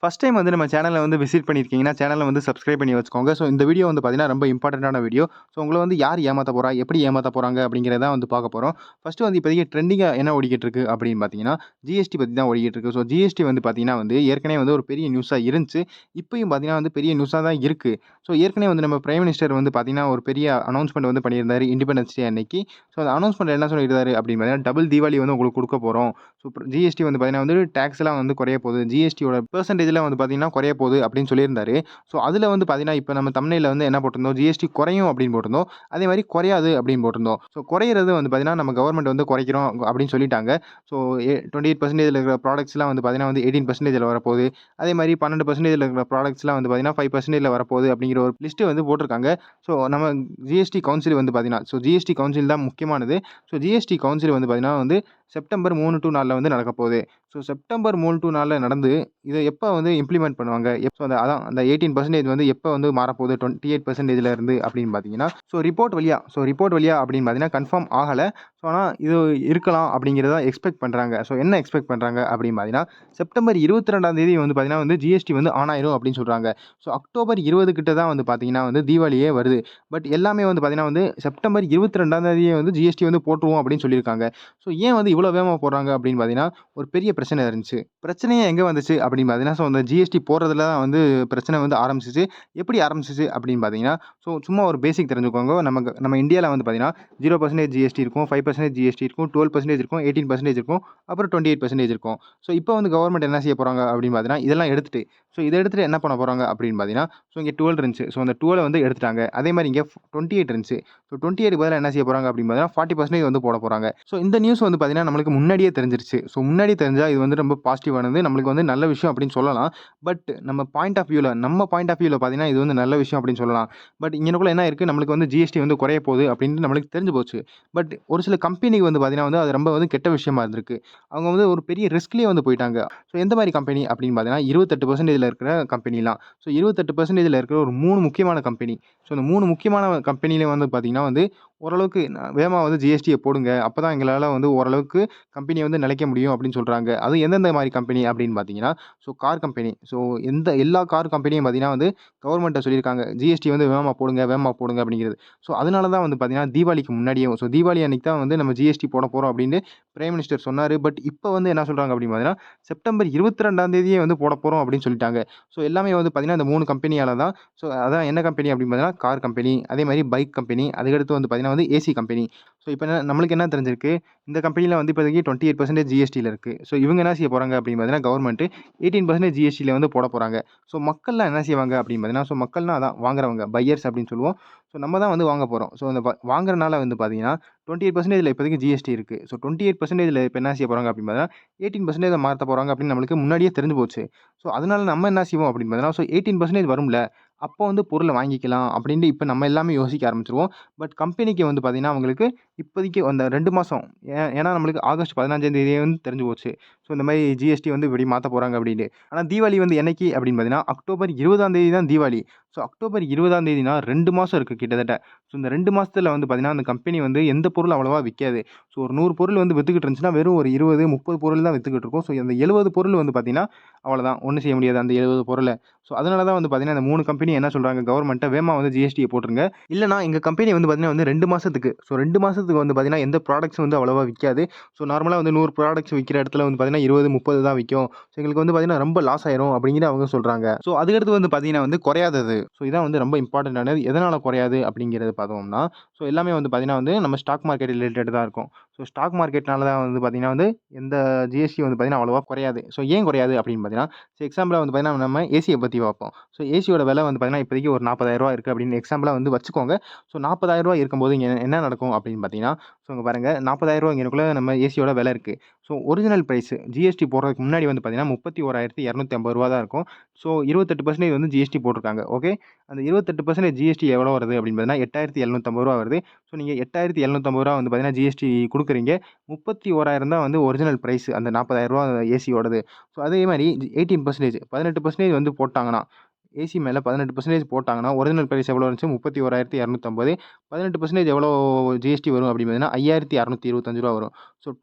First time வந்து நம்ம சேனல வந்து விசிட் பண்ணியிருக்கீங்கன்னா, சேனல வந்து சப்ஸ்கிரைப் பண்ணி வச்சுக்கோங்க. ஸோ இந்த வீடியோ வந்து பார்த்தீங்கன்னா, ரொம்ப இம்பார்ட்டன்ட்டான வீடியோ. ஸோ உங்கள வந்து யார் ஏமாத்த போறா? எப்படி ஏமாத்த போறாங்க? அப்படிங்கிறத வந்து பார்க்க போறோம். ஃபர்ஸ்ட்டு வந்து இப்போதைக்கு ட்ரெண்டிங்கா என்ன ஓடிக்கிட்டு இருக்கு அப்படின்னு பார்த்தீங்கன்னா, ஜிஎஸ்டி பத்தி தான் ஓடிக்கிட்டு இருக்கு. ஸோ ஜிஎஸ்டி வந்து பார்த்தீங்கன்னா வந்து ஏற்கனவே வந்து ஒரு பெரிய நியூஸா இருந்துச்சு. இப்பயும் பார்த்தீங்கன்னா வந்து பெரிய நியூஸா தான் இருக்கு. ஸோ ஏற்கனவே வந்து நம்ம பிரைம் மினிஸ்டர் வந்து பார்த்தீங்கன்னா, ஒரு பெரிய அனௌன்ஸ்மென்ட் வந்து பண்ணியிருந்தாரு இண்டிபெண்டன்ஸ் டே அன்னைக்கு. ஸோ அந்த அனௌன்ஸ்மென்ட்ல என்ன சொல்லியிருந்தாரு அப்படின்னு பார்த்தீங்கன்னா, டபுள் தீபாவளி வந்து உங்களுக்கு குடுக்க போறோம். ஸோ ஜிஎஸ்டி வந்து பார்த்தீங்கன்னா வந்து டாக்ஸ்லாம் வந்து குறைய போகுது. ஜிஎஸ்டியோட பெர்சன்டேஜ்லாம் வந்து பார்த்தீங்கன்னா குறைய போகுது அப்படின்னு சொல்லியிருந்தாரு. ஸோ அதில வந்து பார்த்தீங்கன்னா, இப்ப நம்ம தம்ப்நெயில்ல வந்து என்ன போட்டிருந்தோம், ஜிஎஸ்டி குறையும் அப்படின்னு போட்டிருந்தோம். அதே மாரி குறையாது அப்படின்னு போட்டிருந்தோம். ஸோ குறையிறது வந்து பார்த்தீங்கன்னா, நம்ம கவர்மெண்ட் வந்து குறைக்கிறோம் அப்படின்னு சொல்லிட்டாங்க. ஸோ 28% இருக்கிற ப்ராடக்ட்ஸ்லாம் வந்து பார்த்தீங்கன்னா வந்து 18%ல வரப்போகுது. அதே மாரி 12%ல இருக்கிற ப்ராடக்ட்ஸ்லாம் வந்து பார்த்தீங்கன்னா 5%ல வரப்போகுது அப்படிங்கிற ஒரு லிஸ்ட் வந்து போட்டிருக்காங்க. ஸோ நம்ம ஜிஎஸ்டி கவுன்சில் வந்து பார்த்தீங்கன்னா, ஜிஎஸ்டி கவுன்சில் தான் முக்கியமானது. ஜிஎஸ்டி கவுன்சில் வந்து பார்த்தீங்கன்னா வந்து செப்டம்பர் 3 டூ 4ல வந்து நடக்கப்போகுது. செப்டம்பர் 3 டூ 4ல நடந்து, இத எப்ப வந்து இம்ப்ளிமெண்ட் பண்ணுவாங்க? அந்த 18% வந்து எப்ப வந்து மாறப்போகுது 28%ல இருந்து அப்படின்னு பார்த்தீங்கன்னா, ரிப்போர்ட் வழியா அப்படின்னு பார்த்தீங்கன்னா கன்ஃபார்ம் ஆகல. ஆனா இது இருக்கலாம் அப்படிங்கிறத எக்ஸ்பெக்ட் பண்றாங்க. என்ன எக்ஸ்பெக்ட் பண்றாங்க அப்படின்னு பார்த்தீங்கன்னா, செப்டம்பர் 22ஆம் தேதி வந்து பார்த்தீங்கன்னா வந்து ஜிஎஸ்டி வந்து ஆன் ஆயிரும் அப்படின்னு சொல்றாங்க. அக்டோபர் 20 கிட்ட தான் வந்து பார்த்தீங்கன்னா வந்து தீபாவளியே வருது. பட் எல்லாமே வந்து பார்த்தீங்கன்னா வந்து செப்டம்பர் 22ஆம் தேதியே வந்து ஜிஎஸ்டி வந்து போட்டுருவோம் அப்படின்னு சொல்லியிருக்காங்க. ஏன் வந்து இவ்வளோ வேகமா போடுறாங்க அப்படின்னு பார்த்தீங்கன்னா, ஒரு பெரிய பிரச்சனை இருந்துச்சு. பிரச்சனையே எங்க வந்துச்சு அப்படின்னு பார்த்தீங்கன்னா, அந்த ஜிஎஸ்டி போடுறதுல தான் வந்து பிரச்சனை வந்து ஆரம்பிச்சுச்சு. எப்படி ஆரம்பிச்சுச்சு அப்படின்னு பார்த்தீங்கன்னா, சும்மா ஒரு பேசிக் தெரிஞ்சுக்கோங்க. நம்ம இந்தியால வந்து பார்த்தீங்கன்னா, 0% ஜிஎஸ்டி இருக்கும், 5% ஜிஎஸ்டி இருக்கும், 12% இருக்கும், 18% இருக்கும், அப்புறம் 28% இருக்கும். இப்போ வந்து கவர்மெண்ட் என்ன செய்ய போறாங்க அப்படின்னு பார்த்தீங்கன்னா, இதெல்லாம் எடுத்துட்டு, இத எடுத்துட்டு என்ன பண்ண போறாங்க அப்படின்னு பார்த்தீங்கன்னா, இங்க 12 இருந்துச்சு. அந்த 12 வந்து எடுத்துட்டாங்க. அதே மாரி இங்க 28 இருந்துச்சு. 28க்கு பதிலா என்ன செய்ய போறாங்க அப்படின்னு பார்த்தீங்கன்னா, 40% வந்து போட போறாங்க. இந்த நியூஸ் வந்து பார்த்தீங்கன்னா, நம்மளுக்கு முன்னாடியே தெரிஞ்சிருச்சு. முன்னாடி தெரிஞ்சா இது வந்து ரொம்ப பாசிட்டிவானது. நம்மளுக்கு வந்து நல்ல விஷயம் அப்படின்னு சொல்லலாம். பட் நம்ம பாயிண்ட் ஆஃப் வியூல பார்த்தீங்கன்னா, இது வந்து நல்ல விஷயம் அப்படின்னு சொல்லலாம். பட் இங்கனக்குள்ள என்ன இருக்கு, நம்மளுக்கு வந்து ஜிஎஸ்டி வந்து குறைய போகுது அப்படின்ட்டு நம்மளுக்கு தெரிஞ்சு போச்சு. பட் ஒரு சில கம்பெனிக்கு வந்து பார்த்தீங்கன்னா வந்து, அது ரொம்ப வந்து கெட்ட விஷயமா இருந்திருக்கு. அவங்க வந்து ஒரு பெரிய ரிஸ்க்லயே வந்து போயிட்டாங்க. எந்த மாரி கம்பெனி அப்படின்னு பார்த்தீங்கன்னா, 28%ல இருக்கிற கம்பெனிலாம். 28%ல இருக்கிற ஒரு 3 முக்கியமான கம்பெனி. இந்த 3 முக்கியமான கம்பெனில வந்து பார்த்தீங்கன்னா வந்து, ஓரளவுக்கு வேகமா வந்து ஜிஎஸ்டிய போடுங்க. அப்பதான் எங்களால வந்து ஓரளவுக்கு கம்பெனிய வந்து நிலைக்க முடியும் அப்படின்னு சொல்றாங்க. அது எந்தெந்த மாரி கம்பெனி அப்படின்னு பார்த்தீங்கன்னா, கார் கம்பெனி. எல்லா கார் கம்பெனியும் பார்த்தீங்கன்னா வந்து கவர்மெண்ட்ட சொல்லியிருக்காங்க. ஜிஎஸ்டி வந்து வேகமா போடுங்க அப்படிங்கிறது. அதனால தான் வந்து பார்த்தீங்கன்னா, தீபாவளிக்கு முன்னாடியே தீபாவளி அன்னைக்கு தான் வந்து நம்ம ஜிஎஸ்டி போட போறோம் அப்படின்னு பிரைம் மினிஸ்டர் சொன்னாரு. பட் இப்ப வந்து என்ன சொல்றாங்க அப்படின்னு பார்த்தீங்கன்னா, செப்டம்பர் 22ஆம் தேதியே வந்து போட போறோம் அப்படின்னு சொல்லிட்டாங்க. எல்லாமே வந்து பார்த்தீங்கன்னா, இந்த 3 கம்பெனியால தான். அதான் என்ன கம்பெனி அப்படின்னு பார்த்தீங்கன்னா, கார் கம்பெனி, அதே மாரி பைக் கம்பெனி, அதுக்கடுத்து வந்து பார்த்தீங்கன்னா வந்து ஏசி கம்பெனி. இப்ப நம்மளுக்கு என்ன தெரிஞ்சிருக்கு, இந்த கம்பெனில வந்து இப்போதைக்கு 28% ஜிஎஸ்டில இருக்கு. இவங்க என்ன செய்ய போறாங்க அப்படின்னு பார்த்தீங்கன்னா, கவர்மெண்ட் 18% ஜிஎஸ்டில வந்து போட போறாங்க. மக்கள்லாம் என்ன செய்வாங்க அப்படின்னு பார்த்தீங்கன்னா, மக்கள்னா அதான் வாங்குறவங்க, பையர்ஸ் அப்படின்னு சொல்லுவோம். நம்ம தான் வந்து வாங்க போறோம். அந்த வாங்குறனால வந்து பார்த்தீங்கன்னா, 28%ல இப்போதைக்கு ஜிஎஸ்டி இருக்கு. 28%ல இப்ப என்ன செய்ய போறாங்க அப்படின்னு பார்த்தீங்கன்னா, 18% மாத்த போறாங்க அப்படின்னு நம்மளுக்கு முன்னாடியே தெரிஞ்சு போச்சு. அதனால நம்ம என்ன செய்வோம் அப்படின்னு பார்த்தீங்கன்னா, 18% வரும்ல, அப்போ வந்து பொருள வாங்கிக்கலாம் அப்படின்ட்டு இப்ப நம்ம எல்லாமே யோசிக்க ஆரம்பிச்சுருவோம். பட் கம்பெனிக்கு வந்து பார்த்தீங்கன்னா, அவங்களுக்கு இப்போதைக்கு அந்த 2 மாசம் ஏன்னா நம்மளுக்கு ஆகஸ்ட் 15ஆம் தேதியே வந்து தெரிஞ்சு போச்சு. இந்த மாரி ஜிஎஸ்டி வந்து இப்படி மாத்த போறாங்க அப்படின்னு. ஆனா தீபாவளி வந்து என்னைக்கு அப்படின்னு பார்த்தீங்கன்னா, அக்டோபர் 20ஆம் தேதி தான் தீபாவளி. அக்டோபர் 20ஆம் தேதினா 2 மாசம் இருக்கு கிட்டத்தட்ட. இந்த 2 மாசத்துல வந்து பார்த்தீங்கன்னா, அந்த கம்பெனி வந்து எந்த பொருளும் அவ்வளவா விக்காது. ஒரு 100 பொருள் வந்து வித்துக்கிட்டு இருந்துச்சுன்னா, வெறும் ஒரு 20, 30 பொருள் தான் வித்துக்கிட்டு இருக்கும். அந்த 70 பொருள் வந்து பார்த்தீங்கன்னா, அவ்வளோதான். ஒண்ணும் செய்ய முடியாது அந்த 70 பொருள. அதனால தான் வந்து பார்த்தீங்கன்னா, இந்த 3 கம்பெனி என்ன சொல்றாங்க கவர்மெண்ட்ட வேகமா வந்து ஜிஎஸ்டிய போட்டுருங்க. இல்லன்னா எங்க கம்பெனி வந்து பார்த்தீங்கன்னா வந்து 2 மாசத்துக்கு 2 மாசத்துக்கு வந்து பார்த்தீங்கன்னா, எந்த ப்ராடக்ட்ஸ் வந்து அவ்வளவா விக்காது. நார்மலா வந்து 100 ப்ராடக்ட்ஸ் விக்கிற இடத்துல வந்து பார்த்தீங்கன்னா, 20, 30 தான் விக்கும். எங்களுக்கு வந்து பார்த்தீங்கன்னா, ரொம்ப லாஸ் ஆயிரும் அப்படிங்கிறது அவங்க சொல்றாங்க. அதுக்கடுத்து வந்து பார்த்தீங்கன்னா வந்து குறையாதது. இதான் வந்து ரொம்ப இம்பார்ட்டன்ட்டானது. எதனால குறையாது அப்படிங்கிறத பார்த்தோம்னா, எல்லாமே வந்து பார்த்தீங்கன்னா வந்து நம்ம ஸ்டாக் மார்க்கெட் ரிலேட்டட் தான் இருக்கும். ஸ்டாக் மார்க்கெட்னால தான் வந்து பார்த்தீங்கன்னா வந்து எந்த ஜிஎஸ்டி வந்து பார்த்தீங்கன்னா அவ்வளவா குறையாது. ஏன் குறையாது அப்படின்னு பார்த்தீங்கன்னா, எக்ஸாம்பிளா வந்து பார்த்தீங்கன்னா நம்ம ஏசிய பத்தி பார்ப்போம். ஏசியோட விலை வந்து பார்த்தீங்கன்னா, இப்போதைக்கு ஒரு ரூ. 40,000 இருக்கு அப்படின்னு எக்ஸாம்பிளா வந்து வச்சுக்கோங்க. ரூ. 40,000 இருக்கும்போது இங்க என்ன நடக்கும் அப்படின்னு பார்த்தீங்கன்னா, இங்க பாருங்க ரூ. 40,000 இங்கனக்குள்ள நம்ம ஏசியோட விலை இருக்கு. ஒரிஜினல் பிரைஸ் ஜிஎஸ்டி போடுறதுக்கு முன்னாடி வந்து பார்த்தீங்கன்னா, ரூ. 31,250 தான் இருக்கும். 28% வந்து ஜிஎஸ்டி போட்டிருக்காங்க. ஓகே. அந்த 28% ஜிஎஸ்டி எவ்வளோ வருது அப்படின்னு பார்த்தீங்கன்னா, ரூ. 8,750 வருது. நீங்க ரூ. 8,750 வந்து பார்த்தீங்கன்னா, ஜிஎஸ்டி குடுக்குறீங்க. 31,000 தான் வந்து ஒரிஜினல் பிரைஸ் அந்த ரூ. 40,000 ஏசியோடது. அதே மாரி 18% வந்து போட்டாங்கன்னா, ஏசி மேல 18% போட்டாங்கன்னா, ஒரிஜினல் பிரைஸ் எவ்வளோ இருந்துச்சு? 31,250. 18% எவ்வளோ ஜிஎஸ்டி வரும் அப்படின்னு பார்த்தீங்கன்னா, ரூ. 5,625 வரும்.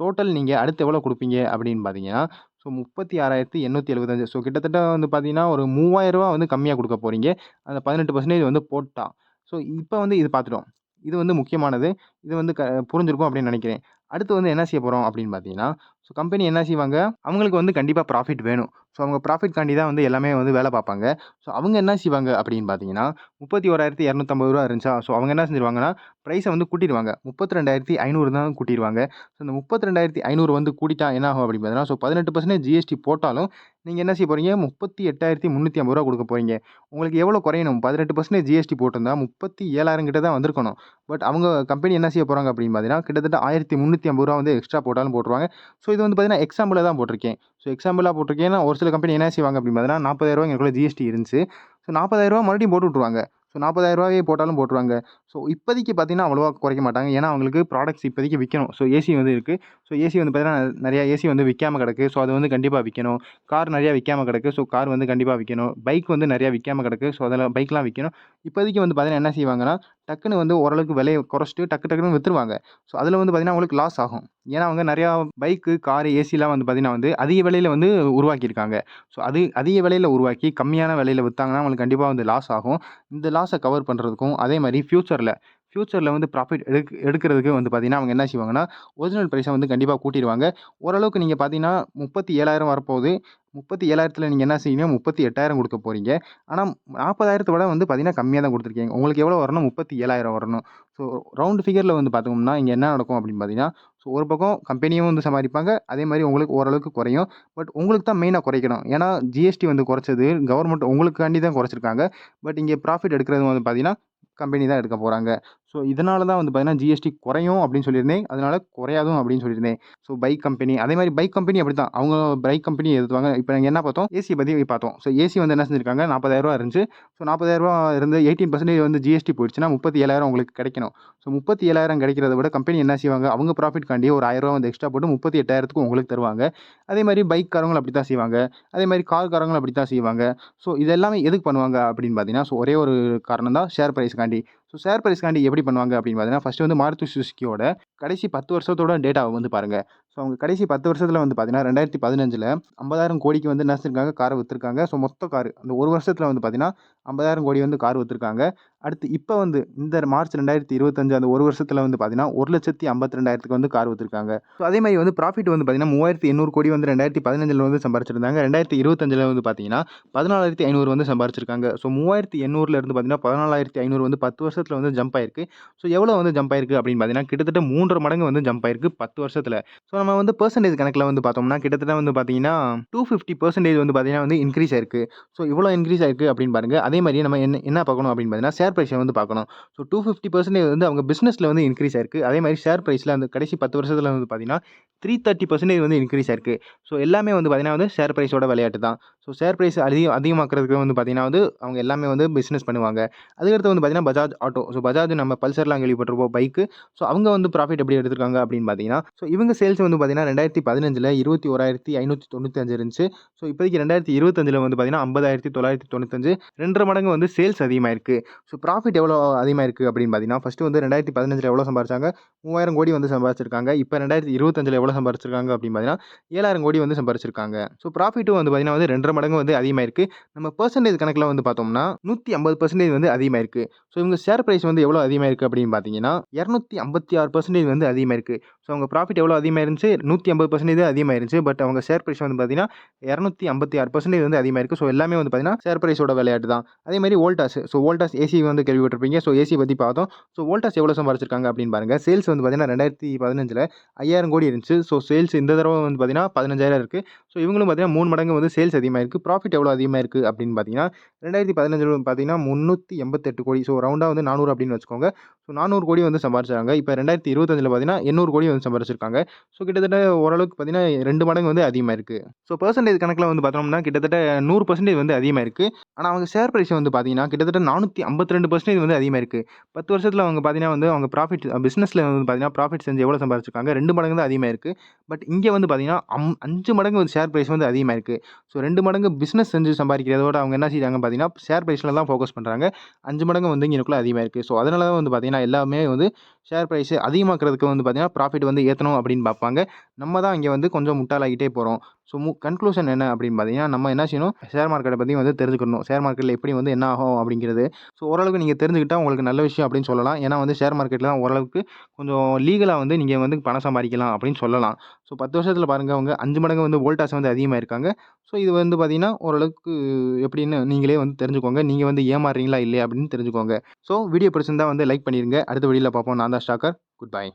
டோட்டல் நீங்க அடுத்து எவ்வளோ குடுப்பீங்க அப்படின்னு பார்த்தீங்கன்னா, ஸோ 36,875. ஸோ கிட்டத்தட்ட வந்து பார்த்தீங்கன்னா, ஒரு ரூ. 3000 வந்து கம்மியா குடுக்க போறீங்க. அந்த 18% வந்து போட்டா. ஸோ இப்ப வந்து இது பார்த்துட்டோம். இது வந்து முக்கியமானது. இது வந்து புரிஞ்சிருக்கும் அப்படின்னு நெனைக்கிறேன். அடுத்து வந்து என்ன செய்ய போறோம் அப்படின்னு பார்த்தீங்கன்னா, ஸோ கம்பெனி என்ன செய்வாங்க, அவங்களுக்கு வந்து கண்டிப்பா ப்ராஃபிட் வேணும். ஸோ அவங்க ப்ராஃபிட்காண்டி தான் வந்து எல்லாமே வந்து வேல பார்ப்பாங்க. ஸோ அவங்க என்ன செய்வாங்க அப்படின்னு பார்த்தீங்கன்னா, ரூ. 31,250 இருந்துச்சா, ஸோ அவங்க என்ன செஞ்சுருவாங்கன்னா, பிரைஸ வந்து கூட்டிருவாங்க. 32,500 தான் கூட்டிருவாங்க. ஸோ இந்த 32,500 வந்து கூட்டிட்டா என்ன ஆகும் அப்படின்னு பார்த்தீங்கன்னா, ஸோ 18% ஜிஎஸ்டி போட்டாலும், நீங்க என்ன செய்ய போறீங்க, ரூ. 38,350 குடுக்க போறீங்க. உங்களுக்கு எவ்வளோ குறையணும்? 18% ஜிஎஸ்டி போட்டிருந்தா 37,000 கிட்ட தான் வந்திருக்கணும். பட் அவங்க கம்பெனி என்ன செய்ய போறாங்க அப்படின்னு பார்த்தீங்கன்னா, கிட்டத்தட்ட ரூ. 1,350 வந்து எக்ஸ்ட்ரா போட்டாலும் போட்டுருவாங்க. ஸோ இது வந்து பார்த்தீங்கன்னா, எக்ஸாம்பிளா தான் போட்டிருக்கேன். ஸோ எக்ஸாம்பிளா போட்டிருக்கேன். ஏன்னா ஒரு சில கம்பெனி என்ன செய்வாங்க அப்படின்னு பார்த்தீங்கன்னா, ரூ. 40,000 எங்களுக்குள்ள ஜிஎஸ்டி இருந்துச்சு. ஸோ ரூ. 40,000 மறுபடியும் போட்டு விட்டுருவாங்க. ஸோ ரூ. 40,000 போட்டாலும் போட்டுருவாங்க. ஸோ இப்போதைக்கு பார்த்தீங்கன்னா, அவ்வளவா குறைக்க மாட்டாங்க. ஏன்னா அவங்களுக்கு ப்ராடக்ட்ஸ் இப்போதைக்கு விக்கணும். ஸோ ஏசி வந்து இருக்கு. ஸோ ஏசி வந்து பார்த்தீங்கன்னா, நெறைய ஏசி வந்து விக்காம கிடக்கு. ஸோ அது வந்து கண்டிப்பா விக்கணும். கார் நெறைய விக்காம கிடக்கு. ஸோ கார் வந்து கண்டிப்பா விக்கணும். பைக் வந்து நெறைய விக்காம கிடக்கு. ஸோ அதெல்லாம் பைக்லாம் விக்கணும். இப்போதைக்கு வந்து பார்த்தீங்கன்னா, என்ன செய்வாங்கன்னா, டக்குனு வந்து ஓரளவுக்கு விலைய குறைச்சிட்டு டக்குன்னு வித்துருவாங்க. ஸோ அதில வந்து பார்த்தீங்கன்னா, அவங்களுக்கு லாஸ் ஆகும். ஏன்னா அவங்க நெறையா பைக்கு, காரு, ஏசிலாம் வந்து பார்த்தீங்கன்னா வந்து அதிக விலையில வந்து உருவாக்கியிருக்காங்க. ஸோ அது அதிக விலையில உருவாக்கி கம்மியான விலையில வித்தாங்கன்னா, அவங்களுக்கு கண்டிப்பா வந்து லாஸ் ஆகும். இந்த லாஸ கவர் பண்றதுக்கும், அதே மாரி ஃபியூச்சர்ல வந்து ப்ராஃபிட் எடுக்கிறதுக்கு வந்து பார்த்தீங்கன்னா, அவங்க என்ன செய்வாங்கன்னா, ஒரிஜினல் பிரைஸ வந்து கண்டிப்பா கூட்டிருவாங்க. ஓரளவுக்கு நீங்க பார்த்தீங்கன்னா, 37,000 வரப்போகுது. 37,000த்துல நீங்க என்ன செய்வீங்க, 38,000 குடுக்க போறீங்க. ஆனா 40,000 விட வந்து பார்த்தீங்கன்னா, கம்மியா தான் குடுத்துருக்கீங்க. உங்களுக்கு எவ்வளோ வரணும்? 37,000 வரணும். ஸோ ரவுண்ட் ஃபிகர்ல வந்து பார்த்தோம்னா, இங்க என்ன நடக்கும் அப்படின்னு பார்த்தீங்கன்னா, ஸோ ஒரு பக்கம் கம்பெனியும் வந்து சம்பாரிப்பாங்க. அதே மாரி உங்களுக்கு ஓரளவுக்கு குறையும். பட் உங்களுக்கு தான் மெயினா குறைக்கணும். ஏன்னா ஜிஎஸ்டி வந்து குறைச்சது கவர்மெண்ட் உங்களுக்காண்டி தான் குறைச்சிருக்காங்க. பட் இங்க ப்ராஃபிட் எடுக்கிறது வந்து பார்த்தீங்கன்னா, கம்பெனி தான் எடுக்க போறாங்க. ஸோ இதனால தான் வந்து பார்த்தீங்கன்னா, ஜிஎஸ்டி குறையும் அப்படின்னு சொல்லியிருந்தேன். அதனால குறையாதும் அப்படின்னு சொல்லியிருந்தேன். ஸோ பைக் கம்பெனி அதே மாரி பைக் கம்பெனி அப்படித்தான். அவங்க பைக் கம்பெனி எதுத்துவாங்க. இப்ப நாங்க என்ன பார்த்தோம்? ஏசி பத்தி பார்த்தோம். ஸோ ஏசி வந்து என்ன செஞ்சிருக்காங்க, ரூ. 40,000 இருந்துச்சு. ஸோ ரூ. 40,000 இருந்து 18% வந்து ஜிஎஸ்டி போயிடுச்சுன்னா, 37,000 உங்களுக்கு கிடைக்கணும். ஸோ 37,000 கிடைக்கிறத விட கம்பெனி என்ன செய்வாங்க, அவங்க ப்ராஃபிட்காண்டி ஒரு ரூ. 1,000 வந்து எக்ஸ்ட்ரா போட்டு 38,000க்கு உங்களுக்கு தருவாங்க. அதே மாரி பைக்காரங்களும் அப்படித்தான் செய்வாங்க. அதே மாரி கார்காரங்களும் அப்படித்தான் செய்வாங்க. ஸோ இது எல்லாமே எதுக்கு பண்ணுவாங்க அப்படின்னு பார்த்தீங்கன்னா, ஸோ ஒரே ஒரு காரணம் தான் ஷேர் பிரைஸ்க்காண்டி. ஸோ ஷேர் பிரைஸ்க்காண்டி எப்படி பண்ணுவாங்க அப்படின்னு பார்த்தீங்கன்னா, ஃபர்ஸ்ட்டு வந்து மாருதி சுசுகியோட கடைசி 10 வருஷத்தோட டேட்டாவ வந்து பாருங்க. ஸோ அவங்க கடைசி 10 வருஷத்துல வந்து பார்த்தீங்கன்னா, 2015ல 50,000 கோடிக்கு வந்து என்ன செஞ்சிருக்காங்க, கார வித்துருக்காங்க. ஸோ மொத்த காரு அந்த ஒரு வருஷத்துல வந்து பார்த்தீங்கன்னா, 50,000 கோடி வந்து கார் வித்துருக்காங்க. அடுத்து இப்ப வந்து இந்த மார்ச் 2025 அந்த ஒரு வருஷத்துல வந்து பார்த்தீங்கன்னா, 1,52,200க்கு வந்து கார் வித்துருக்காங்க. ஸோ அதே மாரி வந்து ப்ராஃபிட் வந்து பார்த்தீங்கன்னா, 3,800 கோடி வந்து 2015ல வந்து சம்பாரிச்சிருந்தாங்க. 2025ல வந்து பார்த்தீங்கன்னா, 14,500 வந்து சம்பாரிச்சிருக்காங்க. ஸோ 3,800ல இருந்து பார்த்தீங்கன்னா, 14,500 வந்து 10 வருஷத்துல வந்து ஜம்ப் ஆயிருக்கு. ஸோ எவ்வளோ வந்து ஜம்ப் ஆயிருக்கு அப்படின்னு பார்த்தீங்கன்னா, கிட்டத்தட்ட 3 1/2 மடங்கு வந்து ஜம்ப் ஆயிருக்கு 10 வருஷத்துல. ஸோ நம்ம வந்து பெர்சன்டேஜ் கணக்குல வந்து பார்த்தோம்னா, கிட்டத்தட்ட வந்து பார்த்தீங்கன்னா, 250% வந்து பார்த்தீங்கன்னா வந்து இன்கிரீஸ் ஆயிருக்கு. ஸோ இவ்வளோ இன்கிரீஸ் ஆயிருக்கு அப்படின்னு பாருங்க. அதே மாரி நம்ம என்ன பார்க்கணும் அப்படின்னு பார்த்தீங்கன்னா, ஷேர் பிரைஸ வந்து பார்க்கணும். ஸோ 250% வந்து அவங்க பிசினஸ்ல வந்து இன்கிரீஸ் ஆயிருக்கு. அதே மாரி ஷேர் பிரைஸ்ல அந்த கடைசி 10 வருஷத்துல வந்து பார்த்தீங்கன்னா, 330% வந்து இன்கிரீஸ் ஆயிருக்கு. ஸோ எல்லாமே வந்து பார்த்தீங்கன்னா வந்து ஷேர் பிரைஸோட விளையாட்டு தான். ஸோ ஷேர் பிரைஸ் அதிகமாக்குறதுக்கு வந்து பார்த்தீங்கன்னா வந்து, அவங்க எல்லாமே வந்து பிசினஸ் பண்ணுவாங்க. அதுக்கடுத்து வந்து பார்த்தீங்கன்னா, பஜாஜ் ஆட்டோ. ஸோ பஜாஜ் நம்ம பல்சர்லாம் கேள்விப்பட்டிருப்போம் பைக்கு. ஸோ அவங்க வந்து ப்ராஃபிட் எப்படி எடுத்திருக்காங்க அப்படின்னு பார்த்தீங்கன்னா, ஸோ இவங்க சேல்ஸ் வந்து பார்த்தீங்கன்னா, 2015ல 21,595 இருந்துச்சு. ஸோ இப்போதைக்கு 2025ல வந்து பார்த்தீங்கன்னா, 50,995 2 1/2 மடங்கு வந்து சேல்ஸ் அதிகமாயிருக்கு. ஸோ ப்ராஃபிட் எவ்வளோ அதிகமாயிருக்கு அப்படின்னு பார்த்தீங்கன்னா, ஃபர்ஸ்ட்டு வந்து 2015ல எவ்வளோ சம்பாரிச்சாங்க? 3,000 கோடி வந்து சம்பாரிச்சிருக்காங்க. இப்ப 2025ல எவ்வளோ சம்பாரிச்சிருக்காங்க அப்படின்னு பார்த்தீங்கன்னா, 7,000 கோடி வந்து சம்பாரிச்சிருக்காங்க. ஸோ ப்ராஃபிட்டும் வந்து பார்த்தீங்கன்னா வந்து 2 1/2 மடங்கு வந்து அதிகமாயிருக்கு. நம்ம பெர்சன்டேஜ் கணக்குல வந்து பார்த்தோம்னா, 150% வந்து அதிகமாயிருக்கு. ஸோ இவங்க ஷேர் பிரைஸ் வந்து எவ்வளோ அதிகமாயிருக்கு அப்படின்னு பார்த்தீங்கன்னா, 256% வந்து அதிகமாயிருக்கு. ஸோ அவங்க ப்ராஃபிட் எவ்வளோ அதிகமாயிருந்துச்சு? 150% அதிகமாயிருந்துச்சு. பட் அவங்க ஷேர் பிரைஸ் வந்து பார்த்தீங்கன்னா, 256% வந்து அதிகமாயிருக்கு. ஸோ எல்லாமே வந்து பார்த்தீங்கன்னா, ஷேர் பிரைஸோட விளையாட்டு தான். அதே மாரி வோல்டாஸ். ஸோ வோல்டாஸ் ஏசி வந்து கேள்விப்பட்டிருப்பீங்க. ஸோ ஏசி பத்தி பார்த்தோம். ஸோ வோல்டாஸ் எவ்வளோ சம்பாரிச்சிருக்காங்க அப்படின்னு பாருங்க. சேல்ஸ் வந்து பார்த்தீங்கன்னா, 2015ல 5,000 கோடி இருந்துச்சு. ஸோ சேல்ஸ் இந்த தடவ வந்து பார்த்தீங்கன்னா, 15,000 இருக்கு. ஸோ இவங்களும் பார்த்தீங்கன்னா, 3 மடங்கு வந்து சேல்ஸ் அதிகமாயிருக்கு. ப்ராஃபிட் எவ்வளோ அதிகமாயிருக்கு அப்படின்னு பார்த்தீங்கன்னா, 2015ல பார்த்தீங்கன்னா, 388 கோடி. ஸோ ரவுண்டா வந்து 400 அப்படின்னு வச்சுக்கோங்க. ஸோ 400 கோடி வந்து சம்பாரிச்சாங்க. இப்ப 2025ல பார்த்தீங்கன்னா, 800 கோடி வந்து சம்பாரிச்சிருக்காங்க. ஸோ கிட்டத்தட்ட ஓரளவுக்கு பார்த்தீங்கன்னா, 2 மடங்கு வந்து அதிகமாயிருக்கு. ஸோ பெர்சன்டேஜ் கணக்குல வந்து பார்த்தோம்னா, கிட்டத்தட்ட 100% வந்து அதிகமாயிருக்கு. ஆனா அவங்க ஷேர் பிரைஸ் வந்து பார்த்தீங்கன்னா, கிட்டத்தட்ட 452% வந்து அதிகமாயிருக்கு. 10 வருஷத்துல அவங்க பார்த்தீங்கன்னா வந்து, அவங்க ப்ராஃபிட் பிசினஸ்ல வந்து பார்த்தீங்கன்னா, ப்ராஃபிட் செஞ்சு எவ்வளோ சம்பாரிச்சிருக்காங்க? 2 மடங்கு தான் அதிகமாயிருக்கு. பட் இங்க வந்து பார்த்தீங்கன்னா, 5 மடங்கு வந்து ஷேர் பிரைஸ் வந்து அதிகமாயிருக்கு. ஸோ 2 மடங்கு பிசினஸ் செஞ்சு சம்பாரிக்கிறதோட அவங்க என்ன செய்றாங்க பார்த்தீங்கன்னா, ஷேர் பிரைஸ்ல தான் ஃபோக்கஸ் பண்றாங்க. 5 மடங்கு வந்து இங்கனக்குள்ள அதிகமாயிருக்கு. ஸோ அதனால தான் வந்து பார்த்தீங்கன்னா, எல்லாமே வந்து ஷேர் பிரைஸ் அதிகமாக்குறதுக்கு வந்து பார்த்தீங்கன்னா, ப்ராஃபிட் வந்து ஏத்தணும் அப்படின்னு பார்ப்பாங்க. நம்ம தான் இங்க வந்து கொஞ்சம் முட்டாளாகிட்டே போறோம். ஸோ கன்க்ளூஷன் என்ன அப்படின்னு பார்த்தீங்கன்னா, நம்ம என்ன செய்யணும், ஷேர் மார்க்கெட்ட பத்தி வந்து தெரிஞ்சுக்கணும். ஷேர் மார்க்கெட்ல எப்படி வந்து என்ன ஆகும் அப்படிங்கிறது. ஸோ ஓரளவுக்கு நீங்க தெரிஞ்சுக்கிட்டா உங்களுக்கு நல்ல விஷயம் அப்படின்னு சொல்லலாம். ஏன்னா வந்து ஷேர் மார்க்கெட்ல தான் ஓரளவுக்கு கொஞ்சம் லீகலா வந்து நீங்க வந்து பணம் சம்பாரிக்கலாம் அப்படின்னு சொல்லலாம். ஸோ 10 வருஷத்துல பாருங்க அவங்க 5 மடங்கு வந்து வோல்டாஸ் வந்து அதிகமாயிருக்காங்க. ஸோ இது வந்து பார்த்தீங்கன்னா, ஓரளவுக்கு எப்படின்னு நீங்களே வந்து தெரிஞ்சுக்கோங்க. நீங்க வந்து ஏமாறுறீங்களா இல்லையா அப்படின்னு தெரிஞ்சுக்கோங்க. ஸோ வீடியோ பிடிச்சிருந்தா வந்து லைக் பண்ணிருங்க. அடுத்த வீடியோல பார்ப்போம். நான் தான் ஸ்டாக்கர். Good bye.